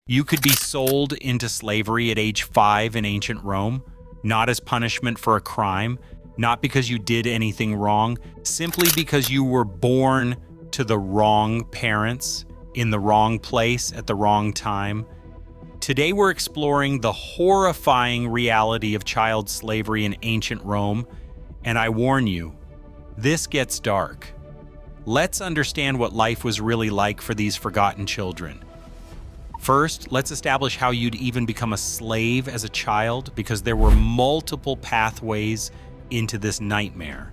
You could be sold into slavery at age 5 in ancient Rome, not as punishment for a crime, not because you did anything wrong, simply because you were born to the wrong parents, in the wrong place at the wrong time. Today we're exploring the horrifying reality of child slavery in ancient Rome, and I warn you, this gets dark. Let's understand what life was really like for these forgotten children. First, let's establish how you'd even become a slave as a child, because there were multiple pathways into this nightmare.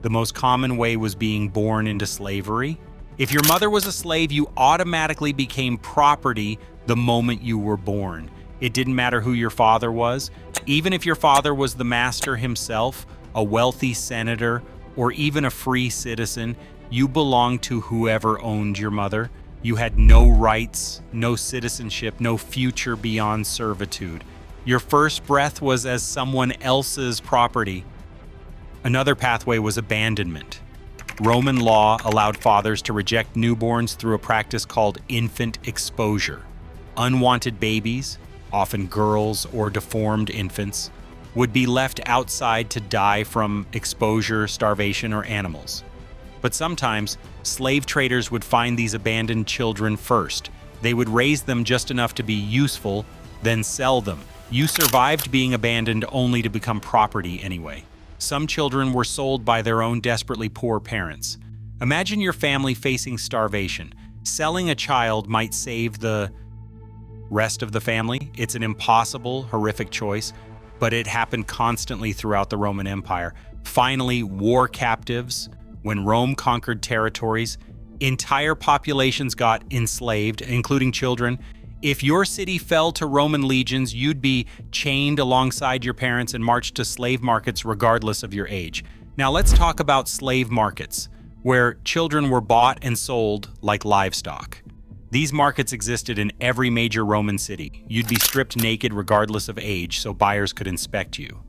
The most common way was being born into slavery. If your mother was a slave, you automatically became property the moment you were born. It didn't matter who your father was. Even if your father was the master himself, a wealthy senator, or even a free citizen, you belonged to whoever owned your mother. You had no rights, no citizenship, no future beyond servitude. Your first breath was as someone else's property. Another pathway was abandonment. Roman law allowed fathers to reject newborns through a practice called infant exposure. Unwanted babies, often girls or deformed infants, would be left outside to die from exposure, starvation, or animals. But sometimes, slave traders would find these abandoned children first. They would raise them just enough to be useful, then sell them. You survived being abandoned only to become property anyway. Some children were sold by their own desperately poor parents. Imagine your family facing starvation. Selling a child might save the rest of the family. It's an impossible, horrific choice, but it happened constantly throughout the Roman Empire. Finally, war captives. When Rome conquered territories, entire populations got enslaved, including children. If your city fell to Roman legions, you'd be chained alongside your parents and marched to slave markets regardless of your age. Now let's talk about slave markets, where children were bought and sold like livestock. These markets existed in every major Roman city. You'd be stripped naked regardless of age so buyers could inspect you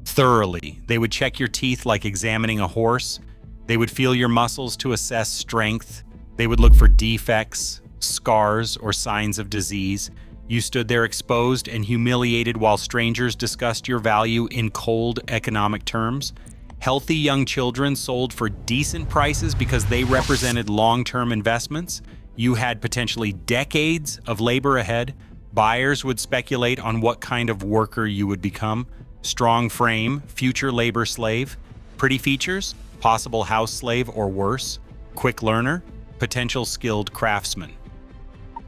thoroughly. They would check your teeth like examining a horse. They would feel your muscles to assess strength. They would look for defects, scars, or signs of disease. You stood there exposed and humiliated while strangers discussed your value in cold economic terms. Healthy young children sold for decent prices because they represented long-term investments. You had potentially decades of labor ahead. Buyers would speculate on what kind of worker you would become. Strong frame, future labor slave. Pretty features, possible house slave or worse. Quick learner, potential skilled craftsman.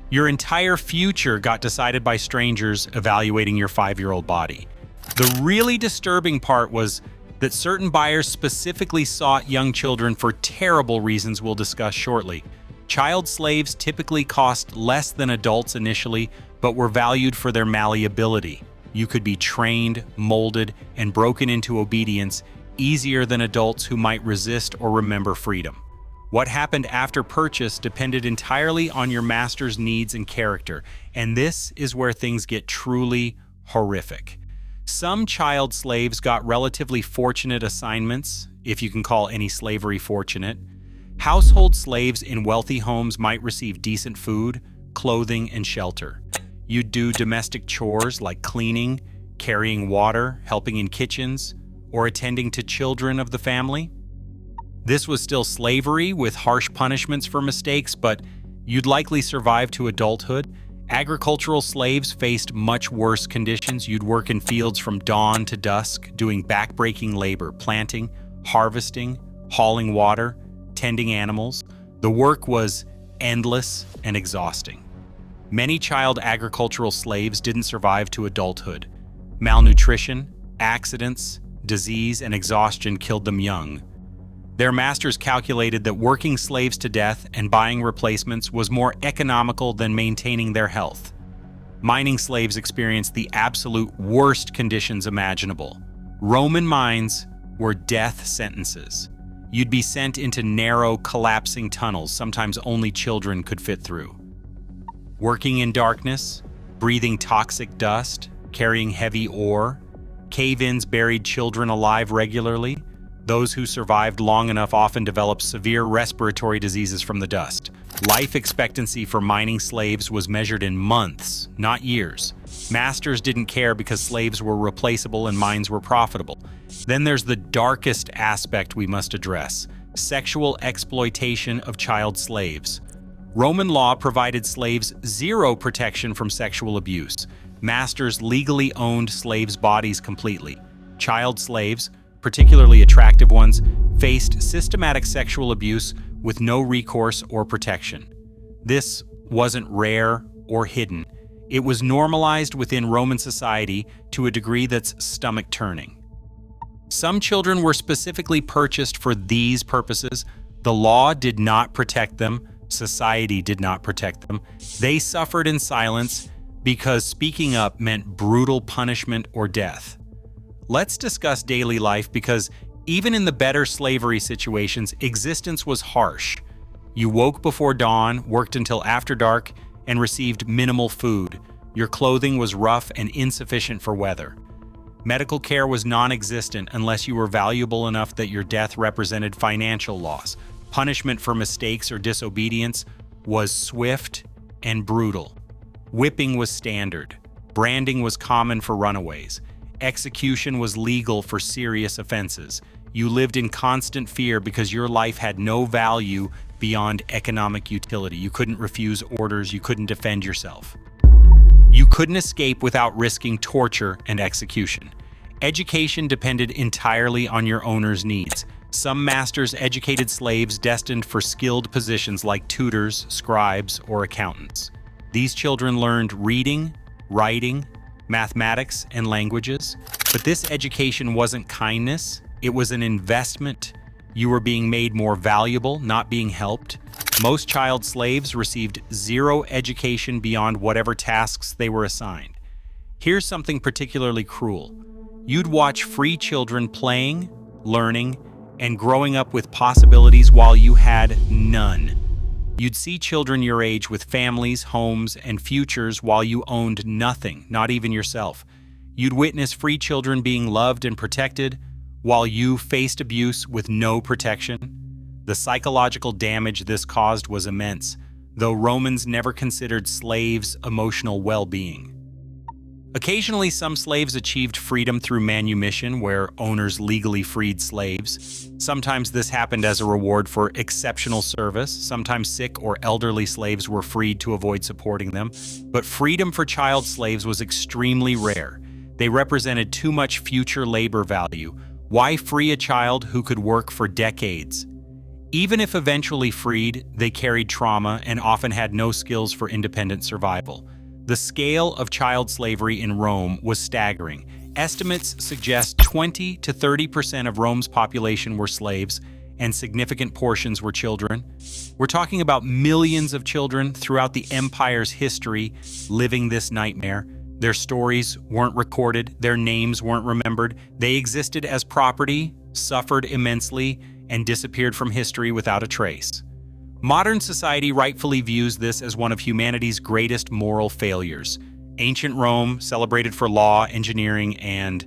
Your entire future got decided by strangers evaluating your 5-year-old body. The really disturbing part was that certain buyers specifically sought young children for terrible reasons we'll discuss shortly. Child slaves typically cost less than adults initially, but were valued for their malleability. You could be trained, molded, and broken into obedience easier than adults who might resist or remember freedom. What happened after purchase depended entirely on your master's needs and character, and this is where things get truly horrific. Some child slaves got relatively fortunate assignments, if you can call any slavery fortunate. Household slaves in wealthy homes might receive decent food, clothing, and shelter. You'd do domestic chores like cleaning, carrying water, helping in kitchens, or attending to children of the family. This was still slavery with harsh punishments for mistakes, but you'd likely survive to adulthood. Agricultural slaves faced much worse conditions. You'd work in fields from dawn to dusk, doing back-breaking labor, planting, harvesting, hauling water, tending animals. The work was endless and exhausting. Many child agricultural slaves didn't survive to adulthood. Malnutrition, accidents, disease, and exhaustion killed them young. Their masters calculated that working slaves to death and buying replacements was more economical than maintaining their health. Mining slaves experienced the absolute worst conditions imaginable. Roman mines were death sentences. You'd be sent into narrow, collapsing tunnels sometimes only children could fit through. Working in darkness, breathing toxic dust, carrying heavy ore, cave-ins buried children alive regularly. Those who survived long enough often developed severe respiratory diseases from the dust. Life expectancy for mining slaves was measured in months, not years. Masters didn't care because slaves were replaceable and mines were profitable. Then there's the darkest aspect we must address: sexual exploitation of child slaves. Roman law provided slaves zero protection from sexual abuse. Masters legally owned slaves' bodies completely. Child slaves, particularly attractive ones, faced systematic sexual abuse with no recourse or protection. This wasn't rare or hidden. It was normalized within Roman society to a degree that's stomach-turning. Some children were specifically purchased for these purposes. The law did not protect them. Society did not protect them. They suffered in silence because speaking up meant brutal punishment or death. Let's discuss daily life, because even in the better slavery situations, existence was harsh. You woke before dawn, worked until after dark, and received minimal food. Your clothing was rough and insufficient for weather. Medical care was non-existent unless you were valuable enough that your death represented financial loss. Punishment for mistakes or disobedience was swift and brutal. Whipping was standard. Branding was common for runaways. Execution was legal for serious offenses. You lived in constant fear because your life had no value beyond economic utility. You couldn't refuse orders. You couldn't defend yourself. You couldn't escape without risking torture and execution. Education depended entirely on your owner's needs. Some masters educated slaves destined for skilled positions like tutors, scribes, or accountants. These children learned reading, writing, mathematics, and languages. But this education wasn't kindness. It was an investment. You were being made more valuable, not being helped. Most child slaves received zero education beyond whatever tasks they were assigned. Here's something particularly cruel. You'd watch free children playing, learning, and growing up with possibilities while you had none. You'd see children your age with families, homes, and futures while you owned nothing, not even yourself. You'd witness free children being loved and protected while you faced abuse with no protection. The psychological damage this caused was immense, though Romans never considered slaves' emotional well-being. Occasionally, some slaves achieved freedom through manumission, where owners legally freed slaves. Sometimes this happened as a reward for exceptional service. Sometimes sick or elderly slaves were freed to avoid supporting them. But freedom for child slaves was extremely rare. They represented too much future labor value. Why free a child who could work for decades? Even if eventually freed, they carried trauma and often had no skills for independent survival. The scale of child slavery in Rome was staggering. Estimates suggest 20 to 30% of Rome's population were slaves, and significant portions were children. We're talking about millions of children throughout the empire's history living this nightmare. Their stories weren't recorded, their names weren't remembered. They existed as property, suffered immensely, and disappeared from history without a trace. Modern society rightfully views this as one of humanity's greatest moral failures. Ancient Rome, celebrated for law, engineering, and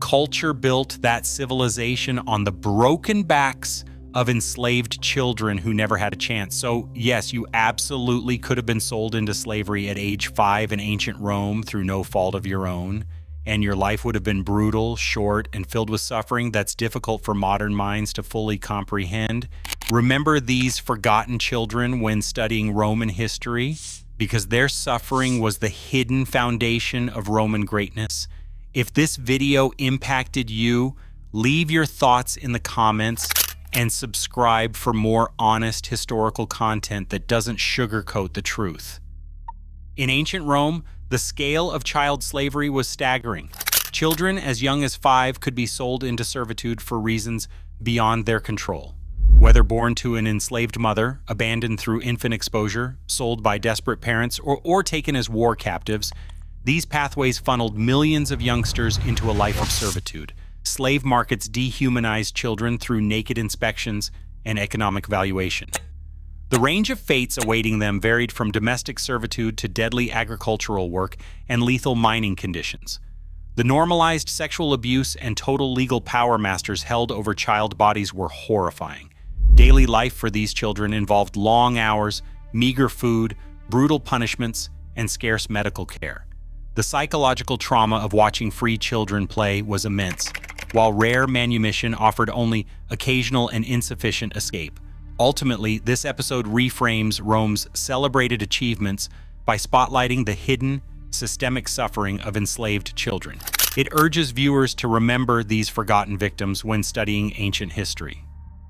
culture, built that civilization on the broken backs of enslaved children who never had a chance. So yes, you absolutely could have been sold into slavery at age 5 in ancient Rome through no fault of your own, and your life would have been brutal, short, and filled with suffering that's difficult for modern minds to fully comprehend. Remember these forgotten children when studying Roman history, because their suffering was the hidden foundation of Roman greatness. If this video impacted you, leave your thoughts in the comments and subscribe for more honest historical content that doesn't sugarcoat the truth. In ancient Rome, the scale of child slavery was staggering. Children as young as 5 could be sold into servitude for reasons beyond their control. Whether born to an enslaved mother, abandoned through infant exposure, sold by desperate parents, or taken as war captives, these pathways funneled millions of youngsters into a life of servitude. Slave markets dehumanized children through naked inspections and economic valuation. The range of fates awaiting them varied from domestic servitude to deadly agricultural work and lethal mining conditions. The normalized sexual abuse and total legal power masters held over child bodies were horrifying. Daily life for these children involved long hours, meager food, brutal punishments, and scarce medical care. The psychological trauma of watching free children play was immense, while rare manumission offered only occasional and insufficient escape. Ultimately, this episode reframes Rome's celebrated achievements by spotlighting the hidden, systemic suffering of enslaved children. It urges viewers to remember these forgotten victims when studying ancient history.